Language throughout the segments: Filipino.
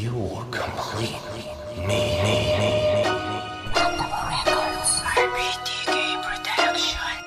You're complete. Me. RBTK Production.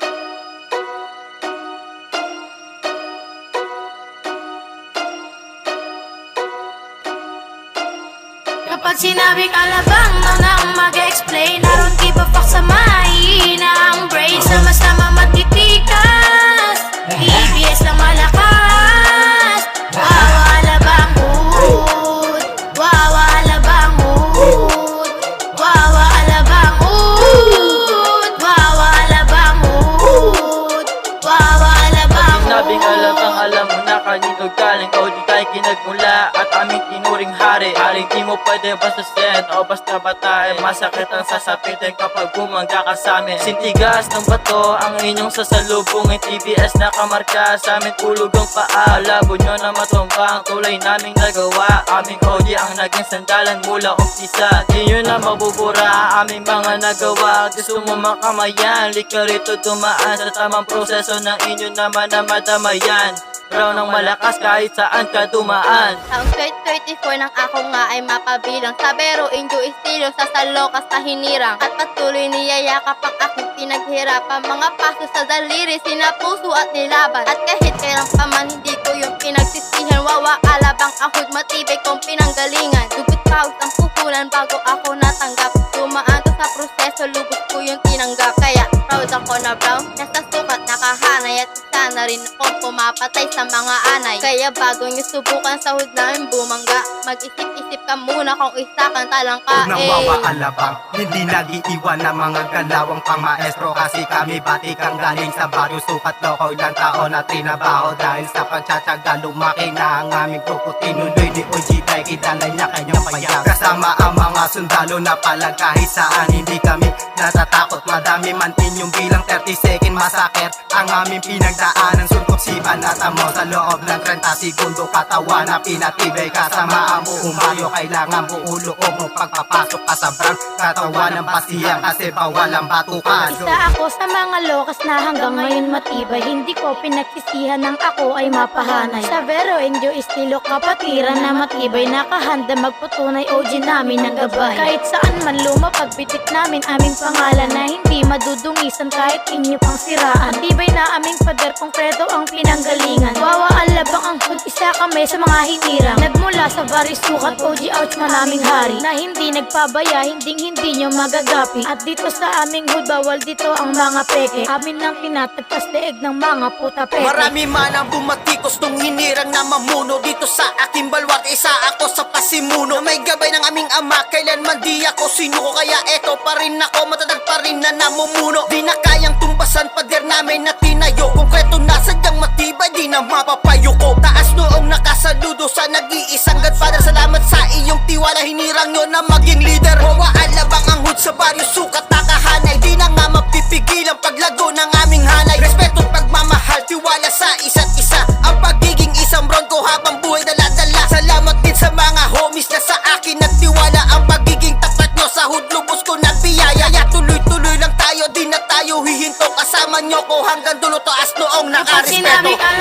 Kapag sinabing alabang, nang mag-explain, I don't give a fuck sa mahina ang brain. Sama-sama matitikas, EBS lang malakas. Wawa alabang hood, wawa alabang hood, wawa alabang hood, wawa alabang hood, wawa alabang hood. Sinabing alabang, alam mo na kanino galing. O di tayo kinagmula at aming tinuring hari. Haring di mo pwede basta send o basta batae. Masakit ang sasapitin kapag bumangga ka samin. Sintigas ng bato ang inyong sasalubungin. TBS na kamarka sa amin, ulog ang paa. Labo nyo na matumba ang tulay naming nagawa. Aming OG ang naging sandalan mula umpisa. Di nyo na mabubura aming mga nagawa. Gusto mo makamayan, lika rito dumaan sa tamang proseso ng inyo naman na madamayan. Raw ng malakas kahit saan ka dumaan. Taong 2034 nang ako nga ay mapabilang. Sa bero, inyo estilo sa salokas na hinirang. At patuloy niyayakap ang aking pinaghirapan. Mga paso sa daliri, sinapuso at nilaban. At kahit kailan pa man hindi ko yung pinagsisihan. Wawa alabang ahod, matibay kong pinanggalingan. Dugot pawis ang puhunan bago ako natanggap. Dumaan to sa proseso, lubos ko yung tinanggap. Kaya proud ako na brown, nasa sukat nakahanay. At isa na rin akong pumapatay sa mga anay. Kaya bago nyo subukan sa hood namin bumangga, mag-isip-isip ka muna kung isa kang talangka. Unang wawa alabang, hindi nag-iiwan ng mga galawang pang-maestro. Kasi kami batikang galing sa baryo, sukat loko ilang taon na trinabaho. Dahil sa pagtsatsaga lumaki na ang aming grupo. Tinuloy ni OG tayo, kidalay niya kanyang payag. Kasama ang mga sundalo na palag kahit saan hindi kami natatakot. Madami man din yung bilang 30 second massacre ang aming pinagdaanan. Suntok sipan at amo sa loob ng 30 segundo. Katawan na pinatibay, kasama mo umayo. Kailangan buo loob mo pagpapasok ka sa brand. Katawan ng pasiyang kasi bawal ang batukan. Isa ako sa mga lokas na hanggang ngayon matibay. Hindi ko pinagsisihan ng ako ay mapahanay. Sa vero, enjo estilo kapatiran na matibay. Nakahanda magputunay OG namin ng gabay. Kahit saan man lumapagpitik namin aming pangalan na hindi madudungisan kahit inyo pang siraan. Matibay na aming pader, konkreto ang pinanggalingan. Wawa alabang ang hood, isa kami sa mga hinirang. Nagmula sa baris sukat, OG outs manaming hari. Na hindi nagpabaya, hindi nyo magagapi. At dito sa aming hood, bawal dito ang mga peke. Amin lang tinatagpas leeg ng mga puta peke. Marami man ang bumatikos nung hinirang na mamuno. Dito sa aking balwarte, isa ako sa pasimuno. May gabay ng aming ama, kailanman di ako sinuko. Kaya eto pa rin ako, matatag pa rin na namumuno. Di na kayang tumbasan, pader namin na tinayo. Konkreto na sadyang matibay, di na mapapayo ko. Taas noong nakasaludo sa nag-iisang Godfather. Salamat sa iyong tiwala, hinirang nyo na maging leader. Wawa alabang ang hood sa baryo, sukat nakahanay. Di na nga mapipigil ang paglago ng aming hanay. Respeto, pagmamahal, tiwala sa isa't isa. Ang pagiging isang bronco habang buhay dala-dala. Salamat din sa mga homies na sa akin nagtiwala. Ang pagiging tapat nyo sa hood, lubos ko nagbiyaya. Kaya tuloy-tuloy lang tayo, di na tayo hihinto. Kasama nyo ko hanggang dulo, taas noong Kapag sinabing nakarespeto.